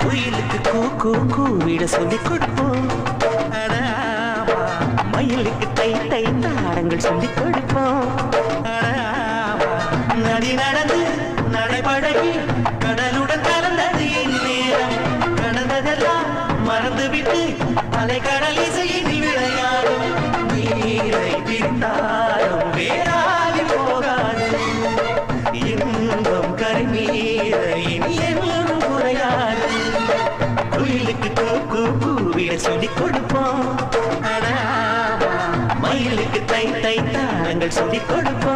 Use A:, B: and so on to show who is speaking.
A: குயிலுக்கு கூ கூ கூவிட சொல்லிக் கொடுப்போம். மயிலுக்கு தை தை தாரங்கள் சொல்லிக் கொடுப்போம். நதி நடந்து நடைபழகி கடலுடன் கலந்தது என் நேரம். கடந்ததெல்லாம் மறந்துவிட்டு அலைக்கடல் இசையில் விளையாடும். நீரை பிரிந்தாலும் வேறாகி போகாது இன்பம் கருநீரை என்னும் குறையாது. குயிலுக்கு கூ கூவிட சொல்லிக் கொடுப்போம். மயிலுக்கு தை தை தாரங்கள் சொல்லிக் கொடுப்போம்.